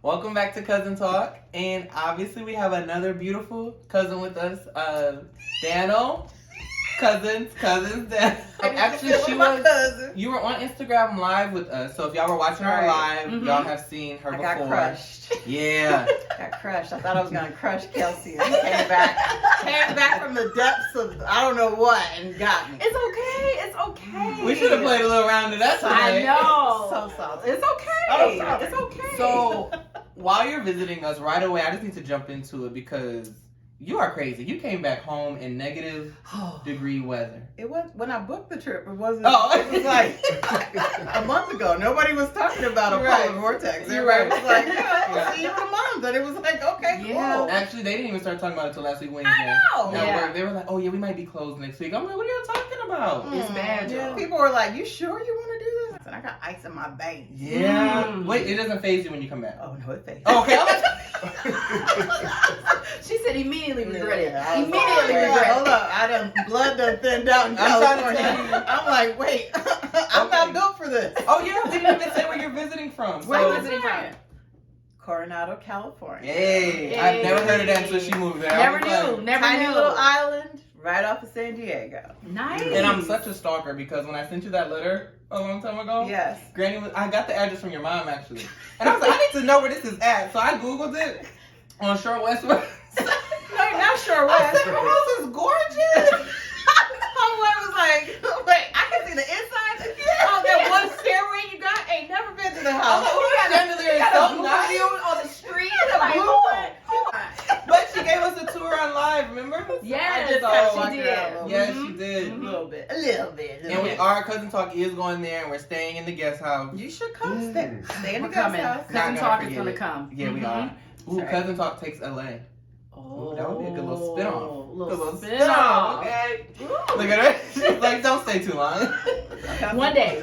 Welcome back to Cousin Talk, and obviously we have another beautiful cousin with us, Dano. Cousins. Actually, you were on Instagram Live with us, so if y'all were watching her live, y'all have seen her before. I got crushed. Yeah. Got crushed. I thought I was going to crush Kelsey. And he came back from the depths of I don't know what and got me. It's okay. We should have played a little round of that today. I know. So salty. It's okay. It's okay. So, while you're visiting us right away, I just need to jump into it because you are crazy. You came back home in negative degree weather. It was when I booked the trip. It wasn't. Oh. It was like a month ago. Nobody was talking about a polar vortex. Everybody was like, "Yeah, we'll see you in a month," and it was like, "Okay, cool." Actually, they didn't even start talking about it until last week Wednesday. I know. At work, they were like, "Oh yeah, we might be closed next week." I'm like, "What are y'all talking about?" It's bad, Yeah. y'all. People were like, "You sure you want to do this?" And I got ice in my veins. Yeah. Wait, it doesn't faze you when you come back. Oh no, it fades. Oh, okay. She said immediately regret it. Yeah, Immediately regret it. Hold up, blood done thinned out in I'm trying to California. tell you. I'm like, wait, I'm not built for this. Oh yeah, we didn't even say where you're visiting from. Where So- you visiting from? Coronado, California. Hey, I've never heard of that until she moved there. Never knew. Tiny little island right off of San Diego. Nice. And I'm such a stalker because when I sent you that letter a long time ago, Yes. Granny I got the address from your mom actually, and I was like, I need to know where this is at. So I googled it on Short West. No, not sure what. I said, "Your house is gorgeous." Homeboy was like, wait, I can see the inside. Oh, that one stairway you got. Ain't never been to the I house. was like, "Oh, that chandelier is got so a blue nice." view on the street. Like, Blue hold one. on, hold on. But she gave us a tour on live, remember? Yes, I just saw walked she around did. a little Yes, Mhm. she did. A little bit. A little bit. And we, our Cousin Talk is going there, and we're staying in the guest house. You should come stay. Stay in the We're guest coming. house. Not Cousin gonna Talk is forget gonna it. come. Yeah, we Mhm. are. Ooh, right. Cousin Talk takes LA. Ooh, that would be a good little spin-off. Little spin-off, spin-off. okay? Ooh. Look at her. She's like, don't stay too long. One day.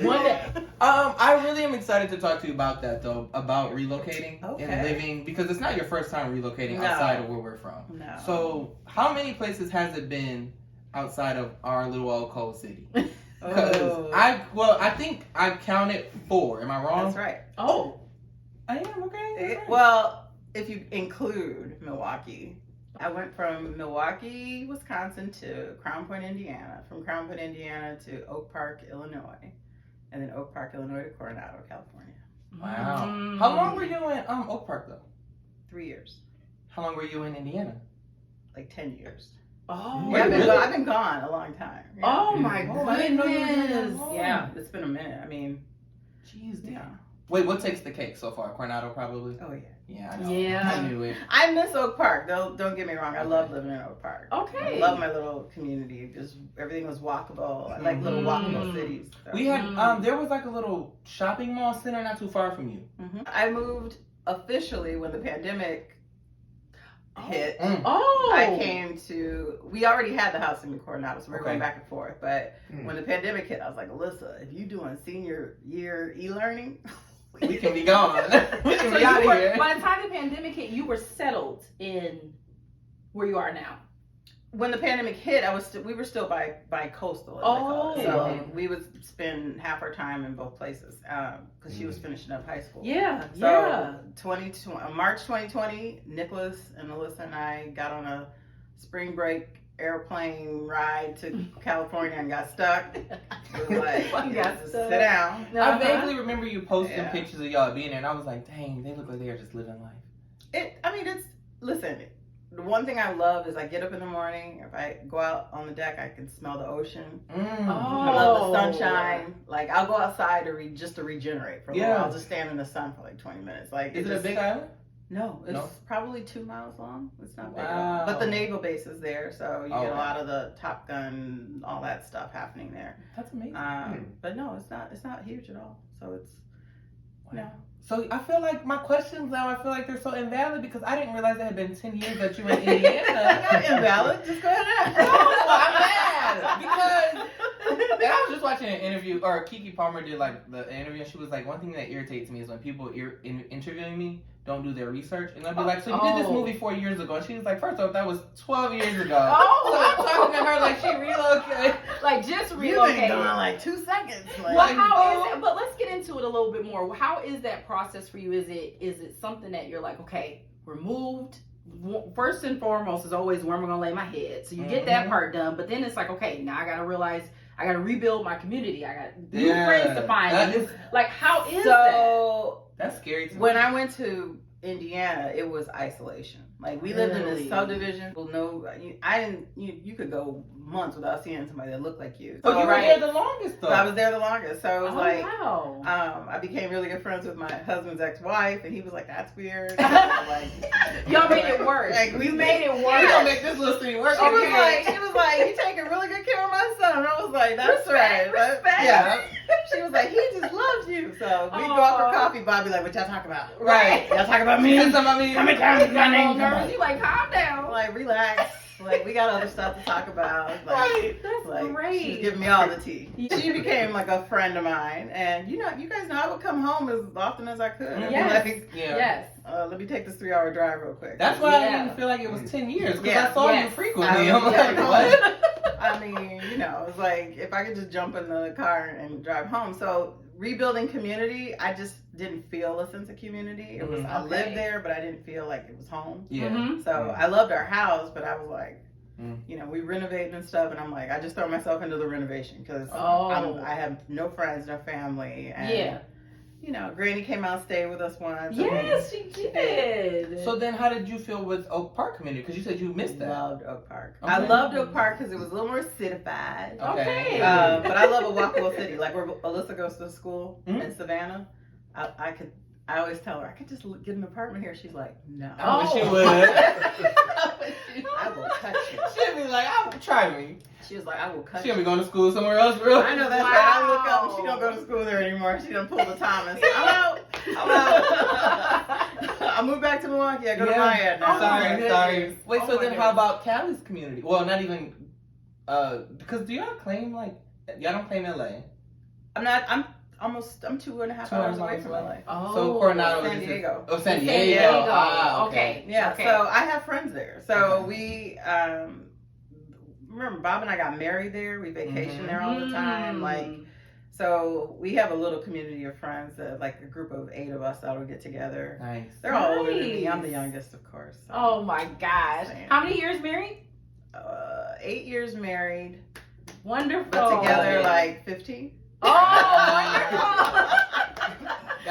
I really am excited to talk to you about that, though, about relocating Okay. and living, because it's not your first time relocating No. outside of where we're from. No. So, how many places has it been outside of our little old cold city? Because Oh. I think I counted 4. Am I wrong? That's right. Oh. I am, okay. That's right. Well, if you include Milwaukee, I went from Milwaukee, Wisconsin to Crown Point, Indiana. From Crown Point, Indiana to Oak Park, Illinois. And then Oak Park, Illinois to Coronado, California. Wow. Mm. How long were you in Oak Park, though? 3 years. How long were you in Indiana? Like 10 years. Oh. Wait, Yeah, really? I've been gone a long time. Yeah. Oh my Oh, I didn't know you were doing that goodness. long. Yeah, it's been a minute. I mean, Jeez, damn. yeah. Wait, what takes the cake so far? Coronado, probably? Oh, yeah. Yeah, I know. Yeah. I knew it. I miss Oak Park. Don't get me wrong. I love living in Oak Park. Okay. I love my little community. Just everything was walkable. I like little walkable cities. So. We had, there was like a little shopping mall center not too far from you. I moved officially when the pandemic hit. Oh. I came to, we already had the house in Coronado, so we were Okay. going back and forth. But when the pandemic hit, I was like, Alyssa, if you doing senior year e-learning, We can be gone. We can So be out you of were, here. by the time the pandemic hit, you were settled in where you are now. when the pandemic hit, we were still by coastal. As they call it. Oh. So we would spend half our time in both places because she was finishing up high school. Yeah. So March 2020, Nicholas and Alyssa and I got on a spring break airplane ride to California and got stuck. It was like, just sit down. I vaguely remember you posting Yeah. pictures of y'all being there, and I was like, dang, they look like they are just living life. Listen, the one thing I love is I get up in the morning. If I go out on the deck, I can smell the ocean. Mm. I love the sunshine. Like, I'll go outside just to regenerate for a while. I'll just stand in the sun for like 20 minutes. Like, Is it a big island? No, it's No? probably 2 miles long. It's not big at Wow. all. But the naval base is there, so you get Okay. a lot of the Top Gun, all that stuff happening there. That's amazing. But no, it's not huge at all. So it's no. So I feel like my questions now, I feel like they're so invalid because I didn't realize it had been 10 years that you were in Indiana. Not invalid. Just go ahead and ask. No, I'm mad because And I was just watching an interview, or Keke Palmer did like the interview, and she was like, one thing that irritates me is when people interviewing me don't do their research, and they'll be like, so you did this movie 4 years ago, and she was like, first off, that was 12 years ago. So I'm talking to her like she relocated. Like just You've relocated. been gone like 2 seconds. Like, Well, how is that? But let's get into it a little bit more. How is that process for you? Is it something that you're like, okay, we're moved? First and foremost is always where am I going to lay my head. So you get that part done, but then it's like, okay, now I got to realize I got to rebuild my community. I got new friends to find. Like, how is that? That's scary to me. When I went to Indiana, it was isolation. Like we lived in a subdivision. Well, no, I didn't. You could go months without seeing somebody that looked like you. So you were there the longest, though. So I was there the longest. So it was wow. I became really good friends with my husband's ex-wife, and he was like, "That's weird." Like, y'all made it worse. Like we made it worse. We don't make this little city work. She was like, "You taking really good care of my son." And I was like, "That's right." Respect. Yeah. She was like, "He just loves you." So we go out for coffee. Bobby like, "What y'all talk about?" Right. Y'all talk about me. Come on, You like, calm down. Like, relax. Like, we got other stuff to talk about. Like, Right. That's like, great. She's giving me all the tea. She became like a friend of mine, and you guys know I would come home as often as I could. And be like, Yes. let me take this 3-hour drive real quick. That's why I didn't feel like it was 10 years, because I saw you frequently. I I'm like, what? I mean, it's like if I could just jump in the car and drive home. So rebuilding community, I just didn't feel a sense of community. It was I lived there, but I didn't feel like it was home. Yeah. Mm-hmm. So I loved our house, but I was like, we renovated and stuff, and I'm like, I just throw myself into the renovation because I have no friends, no family, and Granny came out and stayed with us once. Yes, she did. So then how did you feel with Oak Park community? Because you said you missed that. Loved Oak Park. Okay. I loved Oak Park because it was a little more citified. Okay. But I love a walkable city. Like where Alyssa goes to school in Savannah. I always tell her, I could just get an apartment here. She's like, no. I wish you would. I will cut you. She'd be like, try me. She was like, I will cut She you. gonna be going to school somewhere else, bro. I know that's right. I look up and she don't go to school there anymore. She done pulled the Thomas. I'm out. I moved back to Milwaukee. I go to Maya now. Sorry. Wait, Oh so then my how about Cali's community? Well, not even, because do y'all claim, like, y'all don't claim LA? I'm 2.5 hours away from LA. Oh, so Coronado San Diego. Oh, San Diego. Ah, okay. Yeah, okay. so I have friends there. So we, remember Bob and I got married there. We vacation there all the time. Like, so we have a little community of friends, like a group of 8 of us that will get together. Nice. They're all older than me. I'm the youngest, of course. So. Oh my gosh. How many years married? 8 years married. Wonderful. But together like 15. Oh, wonderful. I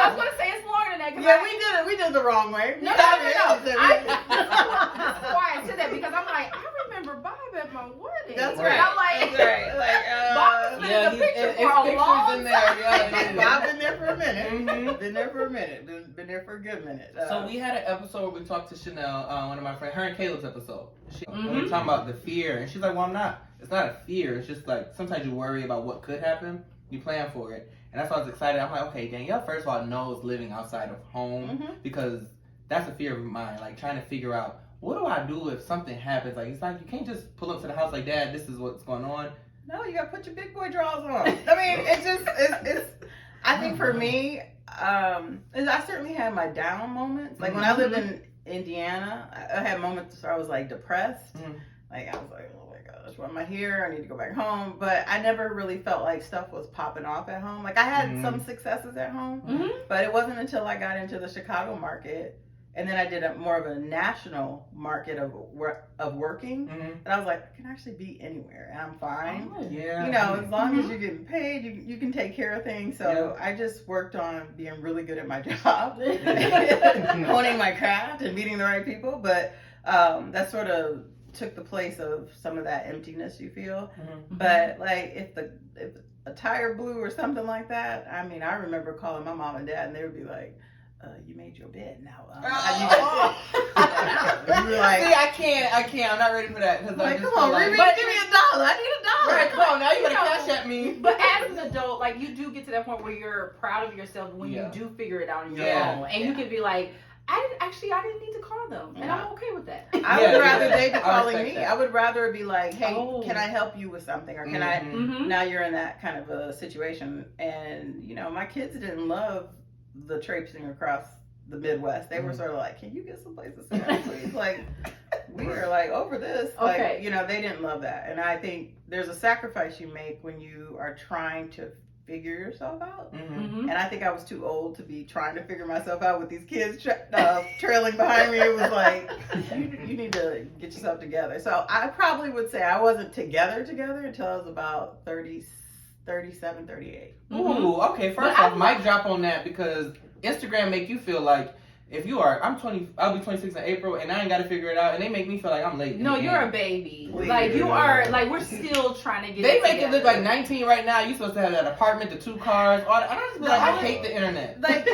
was going to say it's longer than that. Yeah, we did it the wrong way. No. That's why I said that, because I'm like, I remember Bob at my wedding. That's right. I'm like, Bob was in the picture for a long in there. time. I've been there for a minute. Been there for a minute. Been there for a good minute. So we had an episode where we talked to Chanel, one of my friends, her and Caleb's episode. We were talking about the fear, and she's like, well, it's not a fear. It's just like sometimes you worry about what could happen. You plan for it. And that's why I was excited. I'm like, okay, Danielle, first of all, knows living outside of home because that's a fear of mine. Like trying to figure out, what do I do if something happens? Like, it's like you can't just pull up to the house like, Dad, this is what's going on. No, you got to put your big boy drawers on. I mean, it's I think for me, I certainly had my down moments. Like when I lived in Indiana, I had moments where I was like depressed. Like I was like, oh my gosh, why am I here? I need to go back home. But I never really felt like stuff was popping off at home. Like I had some successes at home, but it wasn't until I got into the Chicago market, and then I did more of a national market of working, and I was like, I can actually be anywhere, and I'm fine. Oh, yeah. As long as you're getting paid, you can take care of things. So I just worked on being really good at my job, honing my craft and meeting the right people. But that sort of took the place of some of that emptiness you feel. But like if a tire blew or something like that, I mean, I remember calling my mom and dad, and they would be like, you made your bed now. You were like, see, I can't. I'm not ready for that. Like, come on, give me $1. I need $1. Right, come on, now you gotta cash at me. But as an adult, like you do get to that point where you're proud of yourself when you do figure it out on your own, and you can be like, I didn't need to call them, and I'm okay with that. I would rather they be calling me. That. I would rather it be like, hey, can I help you with something, or can I? Mm-hmm. Now you're in that kind of a situation, and my kids didn't love the traipsing across the Midwest. They were sort of like, can you get some place to sit down, please? Like, we are like over this. Okay. Like, they didn't love that, and I think there's a sacrifice you make when you are trying to figure yourself out. And I think I was too old to be trying to figure myself out with these kids trailing behind me. It was like, you need to get yourself together. So I probably would say I wasn't together until I was about 37, 38. Ooh, okay. First off, mic drop on that, because Instagram make you feel like if you are, I'll be 26 in April, and I ain't got to figure it out, and they make me feel like I'm late. No, you're a baby. Like, you are, like, we're still trying to get They make it look like 19 right now. You're supposed to have that apartment, the 2 cars, all that. I just be like, I hate the internet. Like,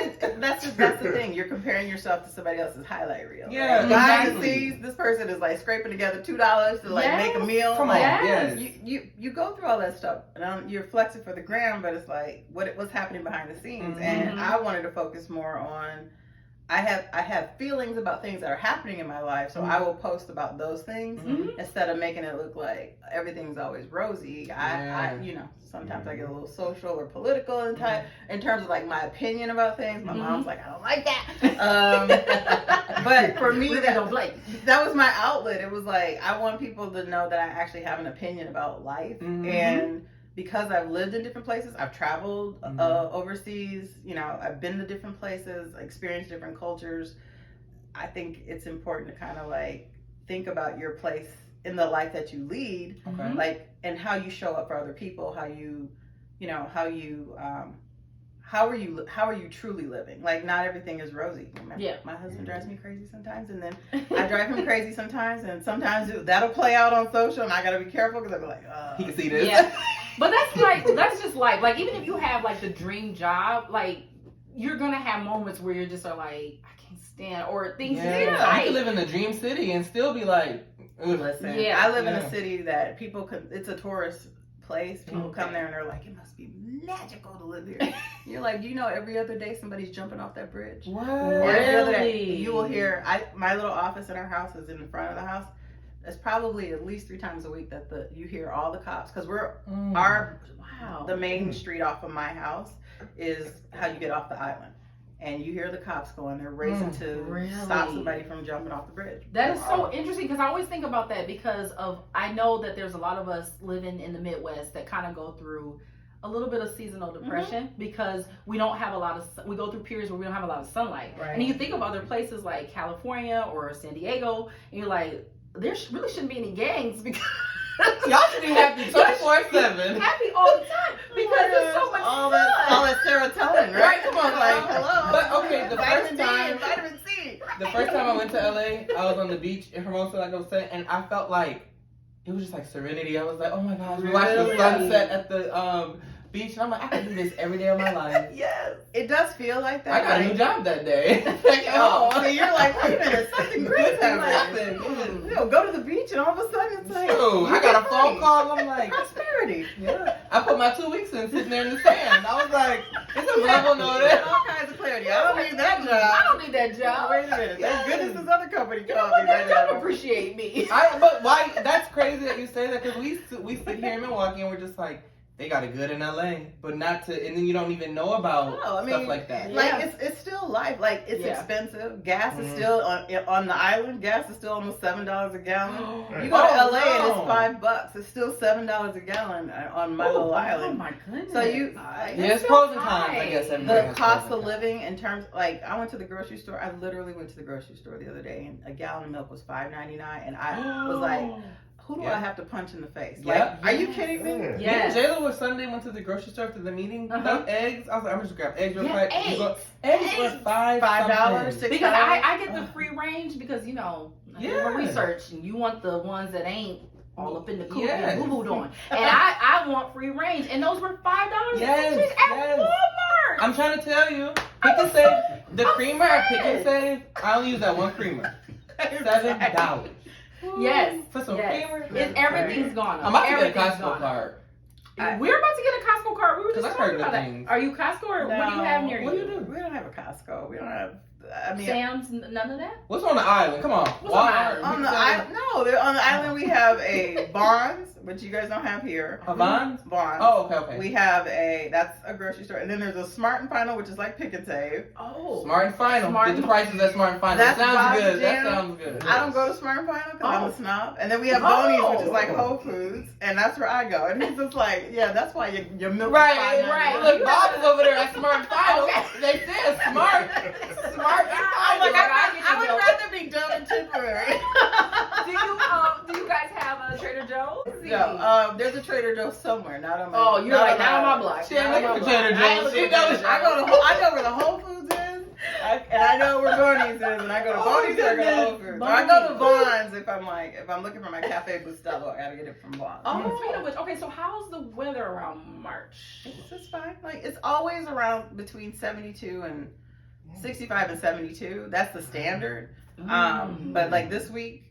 that's the thing. You're comparing yourself to somebody else's highlight reel. Yeah, right? Behind the scenes, this person is like scraping together $2 to like make a meal. Come like, on, yes. You go through all that stuff, and you're flexing for the gram, but it's like what's happening behind the scenes. And I wanted to focus more on. I have feelings about things that are happening in my life, so I will post about those things instead of making it look like everything's always rosy. I sometimes I get a little social or political in terms of like my opinion about things. My mom's like, I don't like that. But for me, that was my outlet. It was like, I want people to know that I actually have an opinion about life. And because I've lived in different places, I've traveled overseas, I've been to different places, experienced different cultures. I think it's important to kind of like think about your place in the life that you lead, like, and how you show up for other people, how are you truly living? Like, not everything is rosy. My husband drives me crazy sometimes, and then I drive him crazy sometimes, and sometimes that'll play out on social, and I gotta be careful because I'll be like, he can see this. Yeah. But that's just life. Like, even if you have like the dream job, like, you're gonna have moments where you're just like, I can't stand, or things. Yeah, you can live in the dream city and still be like, listen. Yeah, I live in a city that it's a tourist place. People come there and they're like, it must be magical to live here. You're like, every other day somebody's jumping off that bridge. What? Every other day you will hear. My little office in our house is in the front of the house. It's probably at least 3 times a week that you hear all the cops, because the main street off of my house is how you get off the island, and you hear the cops going. They're racing to stop somebody from jumping off the bridge. That is so interesting, because I always think about that because I know that there's a lot of us living in the Midwest that kind of go through a little bit of seasonal depression because we don't have we go through periods where we don't have a lot of sunlight. Right. And you think of other places like California or San Diego, and you're like, there really shouldn't be any gangs because y'all should be happy 24/7. Happy all the time because there's so much all that serotonin, right? Come on, like, hello. But okay, vitamin C. The first time I went to LA, I was on the beach in Hermosa, like I was saying, and I felt like it was just like serenity. I was like, oh my gosh, we watched the sunset at the beach, and I'm like, I can do this every day of my life. Yes, it does feel like that. I got a new job that day. So you're like, wait a minute, something great happened. Go to the beach, and all of a sudden it's like, I got a phone call. I'm like, prosperity. Yeah, I put my 2 weeks in sitting there in the sand. I was like, it's a level notice. All kinds of clarity. I don't need that job. I don't need that job. Wait a minute. Thank goodness this other company called me. They don't appreciate me. But why? That's crazy that you say that, because we sit here in Milwaukee and we're just like, they got it good in LA, but not to, and then you don't even know about stuff like that. Like, it's still life. Like, it's expensive. Gas is still on the island. Gas is still almost $7 a gallon. You go to LA and it's $5. It's still $7 a gallon on my little island. Oh my goodness. So there's pros and cons, I guess. The cost of living in terms, like, I went to the grocery store. I literally went to the grocery store the other day, and a gallon of milk was $5.99, and I was like, who do I have to punch in the face? Like, are you kidding me? Yeah. Jayla was Sunday, went to the grocery store after the meeting. Eggs. I was like, I'm just grab eggs real quick. Eggs were $5, $6. Because I get the free range because, research, and you want the ones that ain't all up in the coop and boo-booed on. And I want free range. And those were $5 at Walmart. I'm trying to tell you. Pick and Save. The creamer at Pick and Save, I only use that one creamer. $7. Yes. For some creamer. Everything's gone up. I'm about to get a Costco card. We're about to get a Costco card. We were just 'Cause I've talking heard about good that. things. Are you Costco or what do you have near What do you? you do? We don't have a Costco. We don't have. I mean, Sam's, none of that? What's on the island? Come on. What's on the island? on the island, on the island we have a Barnes, which you guys don't have here. A Vons? Barnes. Oh, okay. We have that's a grocery store, and then there's a Smart and Final, which is like Pick and Save. Oh. Smart and Final. Smart Get the and- prices at Smart and Final. That's That sounds Bob's good. Jam. That sounds good. I don't go to Smart and Final because I'm Oh. a snob, and then we have Oh. Boney's, which is like Whole Foods, and that's where I go. And he's just like, yeah, that's why your milk. Right, is $5.99. right. Look, Bob is over there at Smart and Final. Okay. They said Smart. Smart and I'm Final. like, I get I the would joke. rather be dumb and temporary. Do you guys have a Trader Joe's? No, there's a Trader Joe's somewhere, not on my. Oh, you're like, not on my block. She ain't Not on looking my for block. Trader I ain't Joe's. looking She for Trader knows- Joe's. I know where the Whole Foods is, and I know where Boney's is, and I go to Oh, Boney's or I go to goodness. Whole Foods. Or I go to Vons if I'm looking for my Cafe Bustelo, I gotta get it from Vons. Oh, speaking of which, okay, so how's the weather around March? It's just fine. Like it's always around between 72 and 65 and 72. That's the standard. But like this week,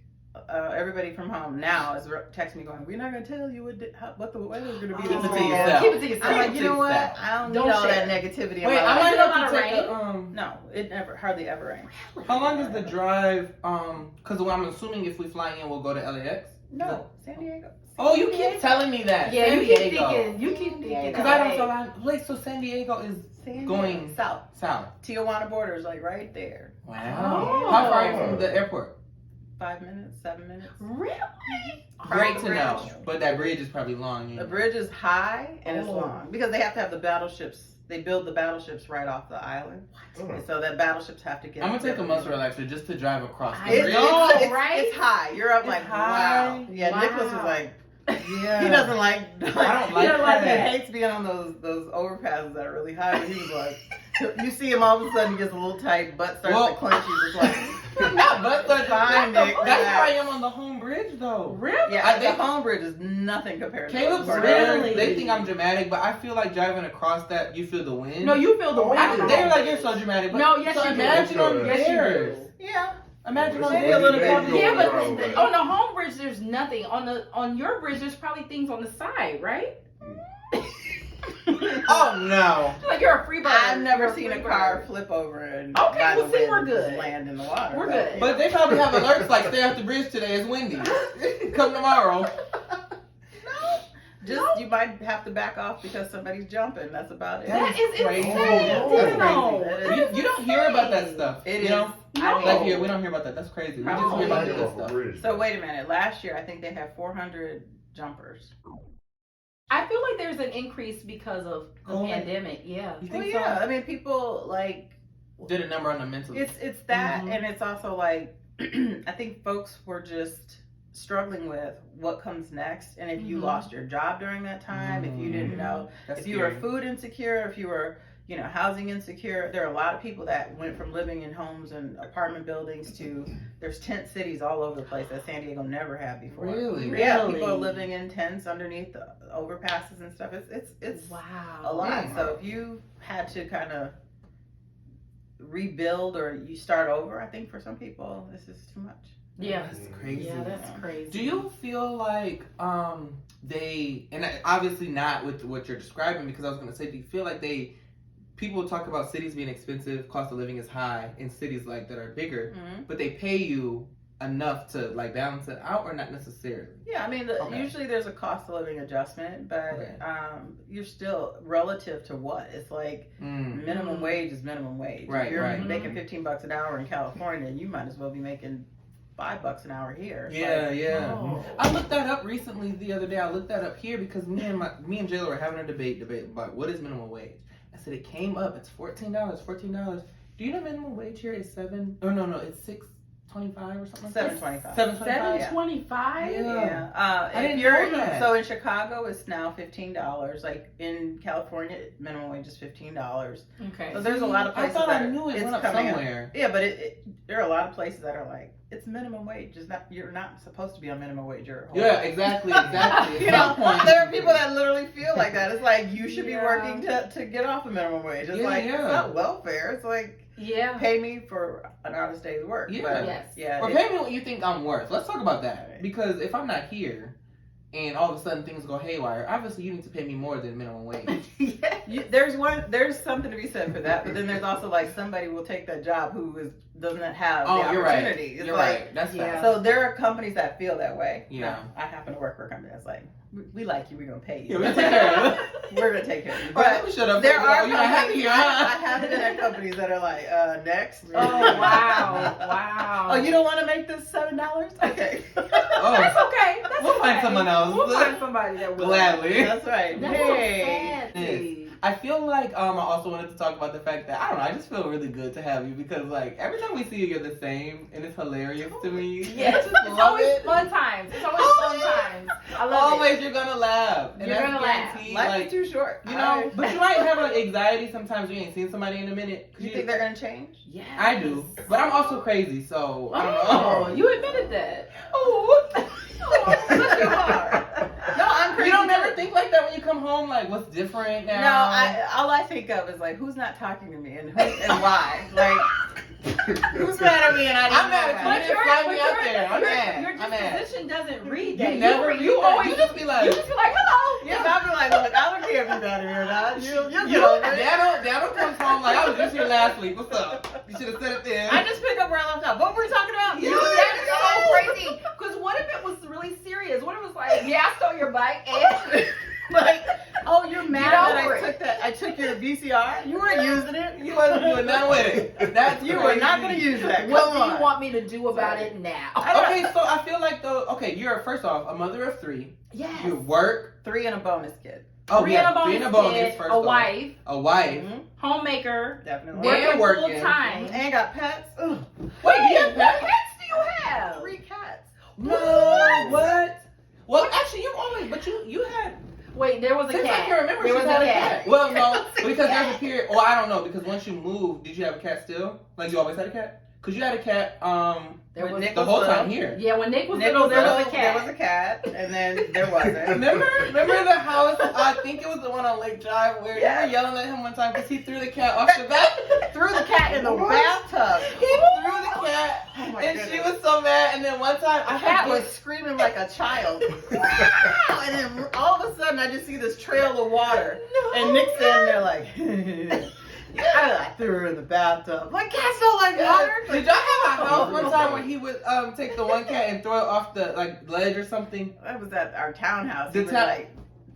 everybody from home now is texting me going, "We're not gonna tell you what the weather's gonna be this Keep it to week." yourself. Keep it to yourself. I'm like, you know what? Yourself. I don't Don't need all share. that negativity. in Wait, my I life. might Is it a have lot to of take rain? No, it hardly ever rains. How long is the drive? Because I'm assuming if we fly in, we'll go to LAX. No, San Diego. Oh, you keep telling me that. Yeah, San you keep Diego. thinking. You keep thinking. Because I don't. So wait, so San Diego is San Going- Diego. South. south. Tijuana border is like right there. Wow. Oh. How far are you from the airport? 5 minutes, 7 minutes. Really? Great to Bridge. know. But that bridge is probably long. Yeah. The bridge is high and it's Oh. long because they have to have the battleships. They build the battleships right off the island, and so that battleships have to get. I'm gonna take a muscle relaxer just to drive across the I bridge. know. It's, right? it's high. You're up It's like high. wow. Yeah, Wow. Nicholas was like, Yeah. he doesn't like. I don't like he doesn't like that. He hates being on those overpasses that are really high. But he was like, you see him all of a sudden he gets a little tight, butt starts Well- to clench. He's just like, Not but the Fine, that's Nick, where I relax. am on the home bridge though. Really? yeah, they- the home bridge is nothing compared to Caleb's the Really? They think I'm dramatic, but I feel like driving across that, you feel the wind. No, you feel the wind. They're like, you're so dramatic. But No, yes, so you do. imagine on Yes, you theirs. Yeah. Imagine on Maybe a little bit. theirs. Yeah, but Around that. on the home bridge, there's nothing. On your bridge, there's probably things on the side, right? Oh no. Like you're a free bird. I've never You're seen a free car bird. flip over and Okay, by well, the see, wind we're and just good. land in the water. We're good. But they probably have alerts like stay off the bridge today, it's windy. Come tomorrow. Just you might have to back off because somebody's jumping. That's about it. That is crazy. insane. That's No. crazy. You don't hear about that stuff. It you is. know? No. Like here, we don't hear about that. That's crazy. We just No. hear about Get this off a stuff. bridge. So wait a minute. Last year, I think they had 400 jumpers. I feel like there's an increase because of the COVID. pandemic. Yeah. You Well, think yeah. so? I mean, people like Did a number on the mental. it's that, Mhm. and it's also like I think folks were just struggling with what comes next, and if you Mhm. lost your job during that time, if you didn't know, That's if you were scary. food insecure, if you were housing insecure. There are a lot of people that went from living in homes and apartment buildings to there's tent cities all over the place that San Diego never had before. Really? Yeah, Really? people are living in tents underneath the overpasses and stuff. It's Wow. a lot. Yeah. So if you had to kind of rebuild or you start over, I think for some people this is too much. Yeah. That's crazy. Yeah, that's crazy. Do you feel like they, and obviously not with what you're describing, because I was going to say, do you feel like people talk about cities being expensive, cost of living is high in cities like that are bigger, but they pay you enough to like balance it out, or not necessarily? Yeah, I mean, Okay. usually there's a cost of living adjustment, but Okay. you're still relative to what? It's like minimum wage is minimum wage. Right, If you're right. making $15 an hour in California, you might as well be making $5 an hour here. It's Yeah, like, yeah. Oh. I looked that up recently the other day. I looked that up here because me and Jayla were having a debate about what is minimum wage. I said it came up. It's $14. $14. Do you know minimum wage here is $7? Oh no, it's $6.25 or something like that. $7.25. $7.25. $7.25? Yeah. I didn't if you're know that. so in Chicago, it's now $15. Like in California, minimum wage is $15. Okay. So there's a lot of I places thought that I knew it it's went up coming up. somewhere. Yeah, but there are a lot of places that are like it's minimum wage. It's not you're not supposed to be on minimum wage. Yeah, exactly. At You some know, point, there are people that literally feel like that. It's like you should be Yeah. working to get off a minimum wage. It's Yeah, like yeah. it's not welfare. It's like Yeah. pay me for an honest day's work. Yeah. But, Yes. yeah. or it- pay me what you think I'm worth. Let's talk about that, because if I'm not here and all of a sudden things go haywire, obviously you need to pay me more than minimum wage. There's something to be said for that, but then there's also like somebody will take that job who doesn't have the opportunity. Right. It's You're like, right. That's yeah. so there are companies that feel that way. Yeah. Now, I happen to work for a company that's like, we like you, we're gonna pay Yeah, you. we take care of it. We're gonna take care of you. But But we should have. there are You're not happy companies, here, I huh? have been at companies that are like, next. Oh wow, wow. Oh, you don't want to make this $7? Okay. Oh, That's okay. That's We'll find okay. someone else. We'll find somebody that will. gladly. That's right. That's Hey. so fancy. I feel like I also wanted to talk about the fact that I don't know. I just feel really good to have you because like every time we see you, you're the same, and it's hilarious to me. Yeah, I just it's love always it. fun times. It's always Oh, fun yeah. times. I love Always, it. you're gonna laugh. And You're that's gonna laugh. guaranteed, Life like, is too short. you know, but you might have like anxiety sometimes when you ain't seen somebody in a minute. You think they're gonna change? Yes. I do, but I'm also crazy, so I don't Oh, know. you admitted that. Oh. You are. No, I'm crazy. You don't never too. think like that when you come home. Like, what's different now? No, all I think of is like, who's not talking to me and who and why? Like, who's mad at me and I didn't I'm mad at know you. why? didn't fly me out there. I'm mad. Your I'm mad. disposition doesn't read You that. never. You always. You just be like. You just be like, hello. Yeah, I'll be like, look, I don't care if you're mad at me or not. You'll get You, over it. Dano comes home like I was just here last week. What's up? You should have said it then. I just pick up where I left off. What were we talking about? You That is so know. crazy. Because what if it was really serious? What if it was like, yeah, I stole your bike and Like, oh, you're mad Get that over I it. took that? I took your VCR. You weren't using it. You wasn't doing nothing with it. That's You were crazy. not gonna use that. what Come do you on. want me to do about it now? Okay, so I feel like though. Okay, you're first off a mother of 3. Yes. You work. 3 and a bonus kid. Oh Three yeah, and a bonus, 3 and a bonus. kid, First a off. wife, A wife. Mhm. homemaker, Definitely. Yeah. working working. full time. And got pets. Ugh. Wait, do you have What pets? pets do you have? 3 cats. No, what? Well, actually, you always, but you had. Wait, there was a Since cat. I can remember, there she was had a cat. Well, no, There was a because cat. there's a period. Well, I don't know because once you moved, did you have a cat still? Like you always had a cat? Because you had a cat. There When was Nick The was whole little. time here. Yeah, when Nick was Nick little, was there little, was a cat. There was a cat, and then there wasn't. Remember the house? I think it was the one on Lake Drive where Yeah. you were yelling at him one time because he threw the cat off the back. Threw the cat in the What? bathtub. He threw the cat, Oh my and goodness. she was so mad. And then one time, The cat was screaming like a child. Wow! And then all of a sudden, I just see this trail of water, and Nick's standing there like. I threw her in the bathtub. Like cats don't like water. Did y'all have a house one time where he would take the one cat and throw it off the like ledge or something? That was at our townhouse. The He would like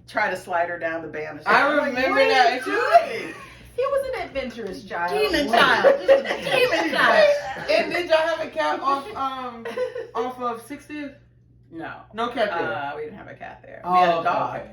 try to slide her down the banister. I I'm like, remember what are that. you doing? He was an adventurous child. Demon child. Just a demon child. And did y'all have a cat off of 60th? No. No cat there. We didn't have a cat there. We had a dog. Okay.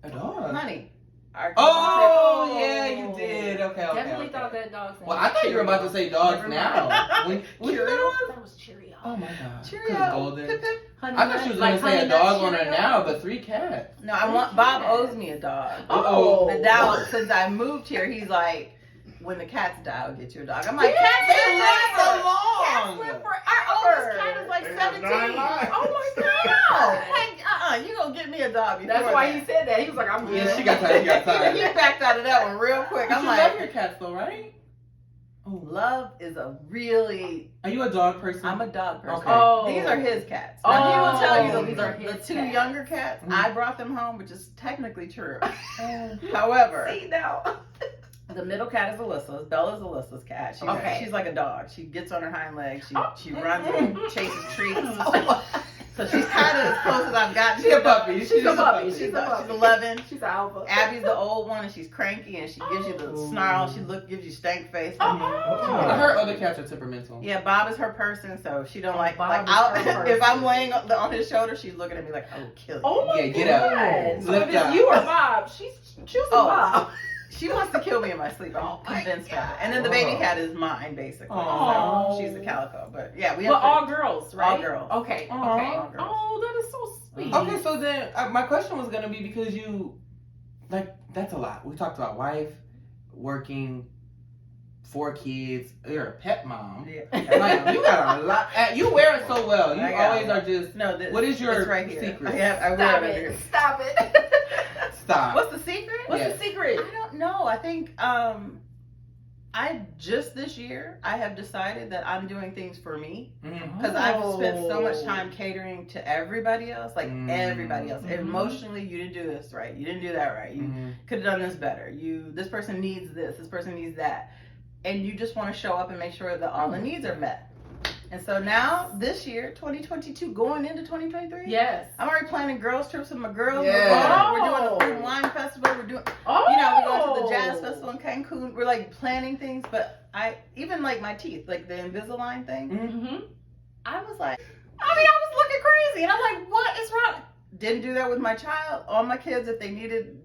A dog. Honey. Our Oh yeah, you did. Okay, okay. Definitely okay. thought that dog's name. Well, I thought you were about to say dogs Never now. mind. When you Cheerio. know? That was Cheerio. Oh my god. Cheerio. Golden. Pip, pip. Honey I thought Nut, she was like gonna say Honey a Nut dog on her Cheerio. now, but 3 cats. No, I want. Bob owes me a dog. Uh-oh. The dog. Since I moved here, he's like, when the cats die, I'll get you a dog. I'm like, cats They live live so forever. long. Cats live Our oldest forever. cat is like They have 17. 9 lives. Oh my god! Like, you gonna get me a dog before That's why that. he said that. He was like, I'm good. Yeah, she got tired. She got tired. He backed out of that one real quick. But I'm you like, love your cats though, right? Oh, love is a really. are you a dog person? I'm a dog person. Okay. Oh. These are his cats. Now, he will tell you Oh, that these are his the 2 cats. younger cats. Mhm. I brought them home, which is technically true. However, See now. the middle cat is Alyssa's. Bella's Alyssa's cat. She's, Okay. she's like a dog. She gets on her hind legs. She Oh. she runs and chases treats. So she's kind of as close as I've gotten. She a puppy. She's a puppy. She's, She's a puppy. she's 11. She's alpha. Abby's the old one, and she's cranky, and she gives you the Oh. snarl. She gives you stank face. But her other cats are temperamental. Yeah, Bob is her person, so she don't like. Bob Like, is I'll, her person. if I'm laying on his shoulder, she's looking at me like, "I will kill you." Oh my Yeah, get out. God. So Lift if it's up. you or Bob, she's choosing Oh. Bob. She wants to kill me in my sleep. I'm Oh my convinced of God. it. And then the baby cat is mine, basically. Aw. So she's a calico. But yeah, we have But all girls, right? All girls. Okay. Aw. Okay. All girls. Oh, that is so sweet. Okay, so then my question was gonna be because you, like, that's a lot. We talked about wife, working, 4 kids. You're a pet mom. Yeah. And, like, you got a lot. You wear it so well. You I got always it. are just. No, this, What is your it's right here. secret? I wear Stop it. it. Stop it. Stop. What's the secret? What's Yeah. the secret? I don't know. I think Just this year, I have decided that I'm doing things for me. Mhm. Because I've spent so much time catering to everybody else, like everybody else. Mhm. Emotionally, you didn't do this right. You didn't do that right. You could have done this better. This person needs this. This person needs that. And you just want to show up and make sure that all the needs are met. And so now, this year, 2022, going into 2023, Yes. I'm already planning girls trips with my girls. Yeah. We're doing the food and wine festival. We're doing, Oh. we're going to the jazz festival in Cancun. We're like planning things, but even like my teeth, like the Invisalign thing. Mm-hmm. I was like, I was looking crazy, and I'm like, what is wrong? Didn't do that with my child. All my kids, if they needed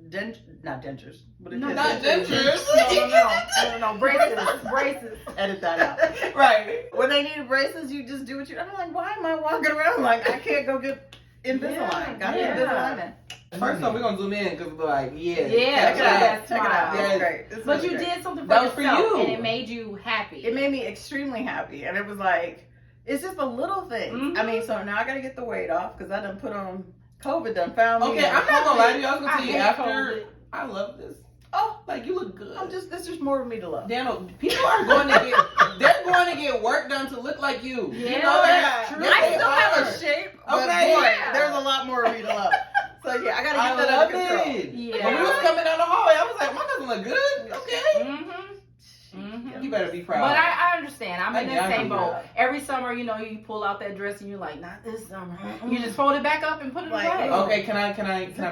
not dentures. What are No, kids? not dentures. No, braces. Edit that out. Right. When they needed braces, you just do what you. I'm like, why am I walking around like I can't go get Invisalign? Got Invisalign in. First off, we're gonna zoom in because we're like, Yeah, Check it out. Check it out. Yeah. It's great. It's But really you great. did something for That was for yourself, you. and it made you happy. It made me extremely happy, and it was like, it's just the little things. Mhm. I mean, so now I got to get the weight off because I done put on COVID. Done found me. okay, I'm not gonna lie to you. I was gonna I tell you hate after. COVID. I love this. Oh, Like you look good. there's just more of me to love. Daniel, people are going to they're going to get work done to look like you. You Yeah, know that's that? true. Yes, I they still are. have a shape, but Okay, boy, yeah. there's a lot more of me to love. So yeah, I gotta I get that love under control. it. Yeah. When we was coming down the hallway, I was like, my cousin look good. Okay. Mm-hmm. Mm-hmm. You better be proud. But I understand. I'm in Yeah, that I same do boat. that. Every summer, you pull out that dress and you're like, not this summer. You just fold it back up and put it Like, away. Okay, can I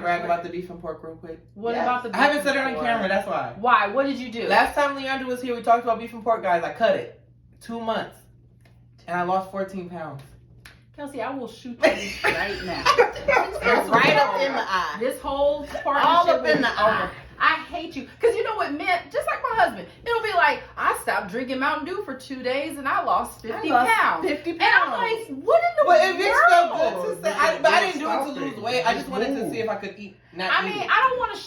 brag about the beef and pork real quick? What Yes. about the beef I haven't and said it on pork? camera, that's why. Why? What did you do? Last time Leandra was here, we talked about beef and pork, guys. I cut it. 2 months. And I lost 14 pounds. Kelsey, I will shoot you right now. It's right up in the eye. This whole partnership All up in will the be eye. over. I hate you. Because you know what meant? Just like my husband. It'll be like, I stopped drinking Mountain Dew for 2 days and I lost 50 pounds. 50 And I'm pounds. like, what in the But world? it makes feel good to say. But I didn't do it to lose weight. I just wanted to see if I could eat. I mean, I don't want to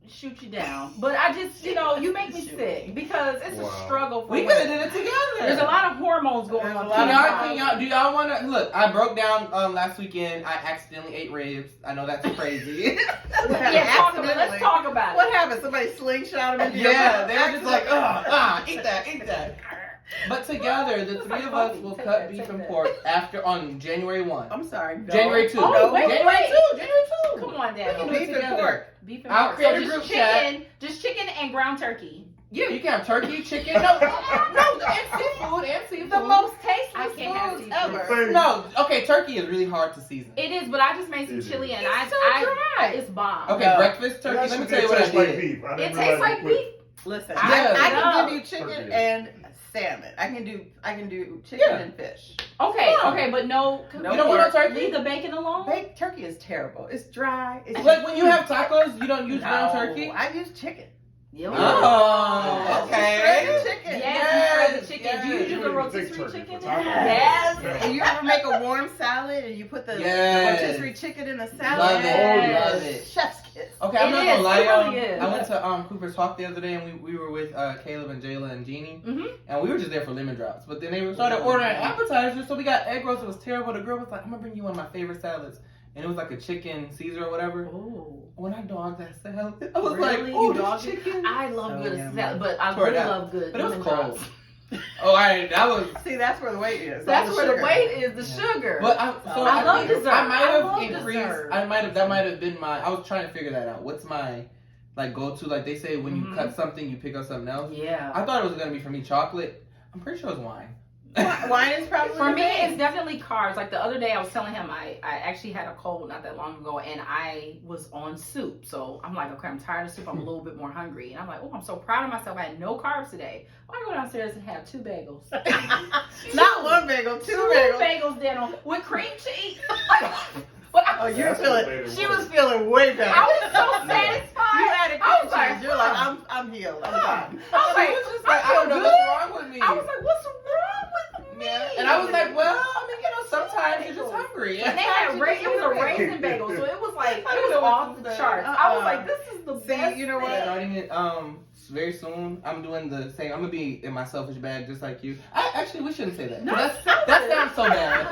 shoot you down, but I just, you make me sick because it's a struggle for we women. could have did it together. There's a lot of hormones going There's a on. lot Do y'all want to look? I broke down last weekend. I accidentally ate ribs. I know that's crazy. Let's talk about it. What happened? Somebody slingshot him into your Yeah, mouth? they were just like, eat that. But together, the three of us will cut beef and pork on January 1. I'm sorry. No. January 2. Oh, wait, January wait. 2. January 2. Come on, We Dad. can do it Beef and together. pork. Beef and I'll pork. create a So group just chicken and ground turkey. Yeah, you can have turkey, chicken, and seafood. The most I tasteless can't have foods seafood. ever. No, okay, turkey is really hard to season. It is, but I just made some It chili is. and It's so dry. it's bomb. Okay, No. breakfast turkey. Let me tell you what I tastes like did. beef. I It didn't tastes realize like you put- beef. Listen, Yeah. I can No. give you chicken Turkey. and salmon. I can do chicken Yeah. and fish. Okay, Yeah. okay, but no. No You don't want no pork. turkey? Leave the bacon alone. Baked turkey is terrible. It's dry. It's Like when you have tacos, you don't use no, ground turkey? I use chicken. Yeah. Oh, Shredded okay. chicken. Yes, the chicken. yes. Do you You use the don't even rotisserie take turkey chicken? for tacos. Yes. And you ever make a warm salad and you put the Yes. rotisserie chicken in the salad? Love it. Yes. Love it. Chef's kiss. Okay, I'm It not is. gonna lie, It y'all. really is. I went to Cooper's Hawk the other day, and we were with Caleb and Jayla and Jeannie, Mhm. and we were just there for lemon drops. But then they started ordering appetizers, so we got egg rolls. It was terrible. The girl was like, "I'm gonna bring you one of my favorite salads," and it was like a chicken Caesar or whatever. Oh. When I dogged that salad, I was Really? like, You "Oh, dogged this it? chicken." I love So good yummy. salad, but I Tore it really out. love good. But it was lemon cold. drops. Oh, all right, that was. See, that's where the weight is. That's all where the sugar. weight is, the Yeah. sugar. But I love dessert. I might I have love increased. dessert. That might have been my. I was trying to figure that out. What's my go to? Like they say, when you Mhm. cut something, you pick up something else. Yeah. I thought it was gonna be for me chocolate. I'm pretty sure it's wine. Wine is probably For the me, thing. it's definitely carbs. Like the other day, I was telling him I actually had a cold not that long ago, and I was on soup. So I'm like, okay, I'm tired of soup. I'm a little bit more hungry, and I'm like, oh, I'm so proud of myself. I had no carbs today. I go downstairs and have 2 bagels. Not one bagel, two bagels. bagels, Daniel, with cream cheese. But Oh, you're That's feeling. what made it She worse. was feeling way better. I was so satisfied. You added I was cream like, cheese. You're like, I'm healed. I'm fine. I was like, She was just like, I I don't know feel what's good. wrong with me. I was like, what's wrong with me? Yeah. And I was like, well, I mean, sometimes you're just hungry. And they had it was a raisin bagel, so it was like it was off the charts. I was like, this is the best. See, you know what? Starting it very soon, I'm doing the same. I'm gonna be in my selfish bag just like you. Actually, we shouldn't say that. No, That sounds so bad.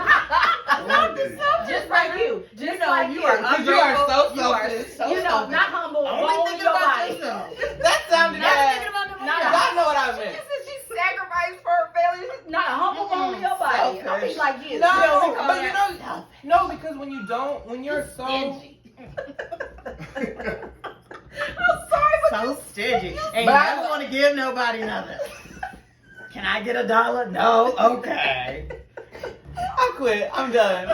Just like you. Just You know, like you are Because you are so You are selfish. so You know, selfish. not humble, Only roll thinking your about body. yourself. That sounded Not bad. thinking about Not Y'all know what I meant. This be like you. No, but you know, no, because when you don't, when you're so Stingy. So stingy. Ain't But I- never want to give nobody nothing. Can I get $1? No? Okay. I quit. I'm done.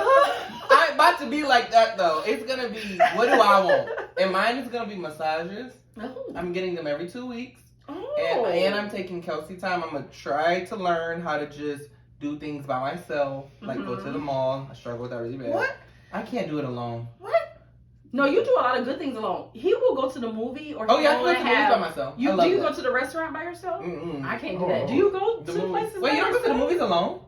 I'm about to be like that though. It's gonna be, what do I want? And mine is gonna be massages. Oh. I'm getting them every 2 weeks. Oh. And I'm taking Kelsey time. I'm gonna try to learn how to just do things by myself. Like go to the mall. I struggle with that really bad. What? I can't do it alone. No, you do a lot of good things alone. He will go to the movie or Oh yeah, I he'll can go to the movies by myself. I You love do you that. go to the restaurant by yourself? Mm-mm. I can't do that. Do you go The to movies. places? Wait, by you don't go to the yourself? movies alone?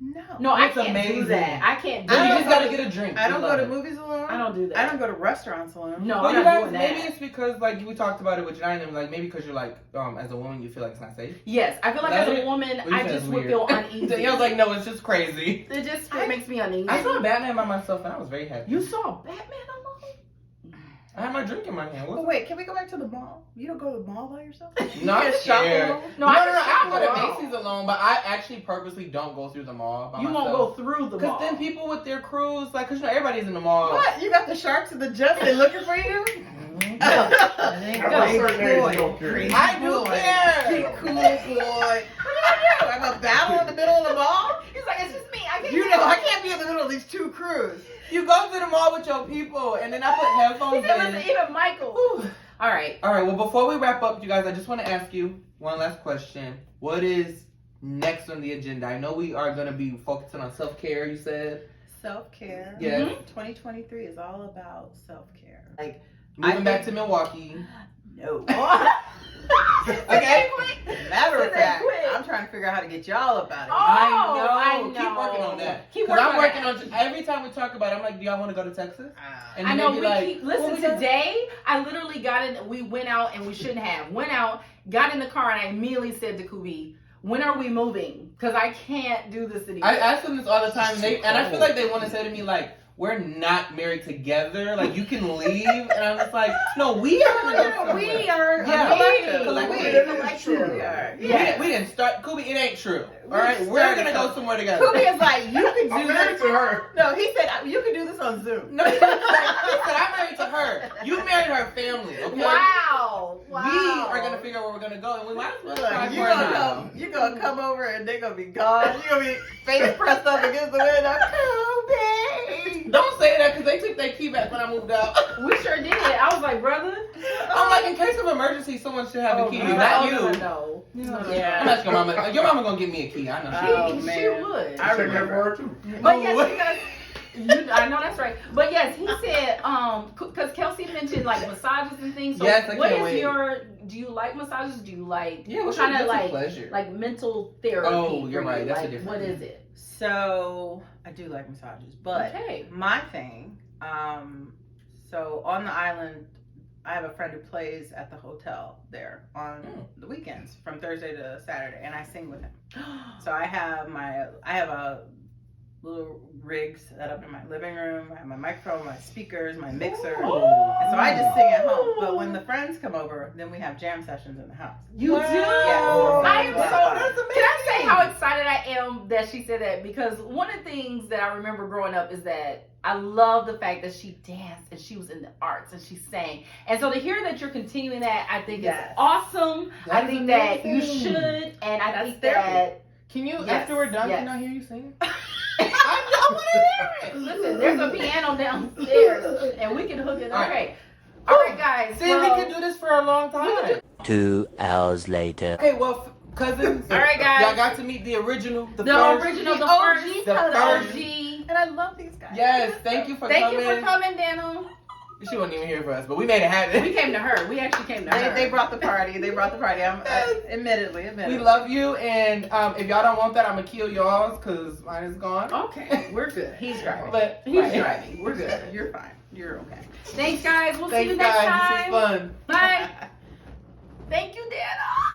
No. No, I It's can't do amazing. that. I can't do You that. just gotta get a drink. I don't We go to love it. movies alone. I don't do that. I don't go to restaurants alone. No, Well, I'm you not guys, doing maybe that. it's because like we talked about it with Janine and like maybe because you're like as a woman you feel like it's not safe. Yes, I feel like Is that as a it? woman, What you I said just is would weird. feel uneasy. Danielle's like, no, it's just crazy. It just makes me uneasy. I saw Batman by myself and I was very happy. You saw Batman alone? I had my drink in my hand. But What? wait, can we go back to the mall? You don't go to the mall by yourself? No, I'm You get shop scared. alone? No, I I can go to alone. Macy's alone, but I actually purposely don't go through the mall by You myself. won't go through the mall. Because then people with their crews, like, because you know everybody's in the mall. What? You got the sharks and the jets they looking for you? At a certain age, you don't care. I do care. You cool boy. What did I do? Have a battle in the middle of the mall? He's like, it's just me. I can't You know, I can't be in the middle of these two crews. You go to the mall with your people, and then I put headphones in. Even Michael. All right. All right, well, before we wrap up, you guys, I just want to ask you one last question. What is next on the agenda? I know we are going to be focusing on self-care, you said. Self-care. Yes. 2023 is all about self-care. Like, Moving back to Milwaukee. no. Okay. Matter of They fact, quit. I'm trying to figure out how to get y'all up out of here. I know. Keep working on that. Keep Because I'm working working on, every time we talk about it, I'm like, do y'all want to go to Texas? And I then know they we be like, keep "Well, listen we got-" today. I literally got in. We went out and we shouldn't have. Went out, got in the car, and I immediately said to Kubi, "When are we moving? Because I can't do this anymore." I ask them this all the time, and I feel like they want to say to me, like, we're not married together. Like, you can leave. And I'm just like, no, we are going to go somewhere. We are Yeah. collective. Collective. Yes. We didn't start. Kubi, it ain't true. We All right? We're started going to go something. somewhere together. Kubi is like, you can I'm do married this. to her. No, he said you can do this on Zoom. No, he said, I'm married to her. You married her family, okay? Wow. We are going to figure out where we're going to go, and we might as well try Look, for it now. you're gonna come over and they're gonna be gone. You're gonna be face pressed up against the window. Kubi. Don't say that, because they took their key back when I moved out. We sure did. I was like, brother. I'm like, in case of emergency, someone should have a key. no, Not no, you. No. Yeah. I'm asking your mama. Your mama gonna give me a key. I know. Oh, She man. would. I Check that remember. for her too. But yes, I know that's right. But yes, he said, because Kelsey mentioned like massages and things. So Yes, I what can't is wait. do you like massages? Do you like Yeah, what's kind your of guilty like pleasure? like mental therapy? Oh, you're for right. you? That's a like, different what thing. is it? So I do like massages, but Okay. my thing. So on the island, I have a friend who plays at the hotel there on the weekends from Thursday to Saturday, and I sing with him. So I have a little rig set up in my living room. I have my microphone, my speakers, my mixer. And so I just sing at home. But when the friends come over, then we have jam sessions in the house. You do. Yes. I am so. That's Can I say how excited I am that she said that? Because one of the things that I remember growing up is that I love the fact that she danced and she was in the arts and she sang. And so to hear that you're continuing that, I think Yes. is awesome. That I is think that you amazing. should, and I That's think therapy. that Can you, Yes, after we're done, yes. can I hear you sing? I want to hear it. listen, there's a piano downstairs and we can hook it. All right. Okay. All right, guys. See, well, we can do this for a long time. 2 hours later. Okay, well, cousins. All right, guys. Y'all got to meet the original, the the first. original, the The OG first, the the first. OG. And I love these guys. Yes, thank you for Thank coming. you for coming, Daniel. She wasn't even here for us, but we made it happen. We came to her. We actually came to her. They brought the party. Admittedly. We love you, and if y'all don't want that, I'm gonna kill y'all's because mine is gone. Okay, we're good. He's driving. But He's driving. We're good. You're fine. You're okay. Thanks, guys. We'll see thanks, you next guys. time. This was fun. Bye. Thank you, Dana.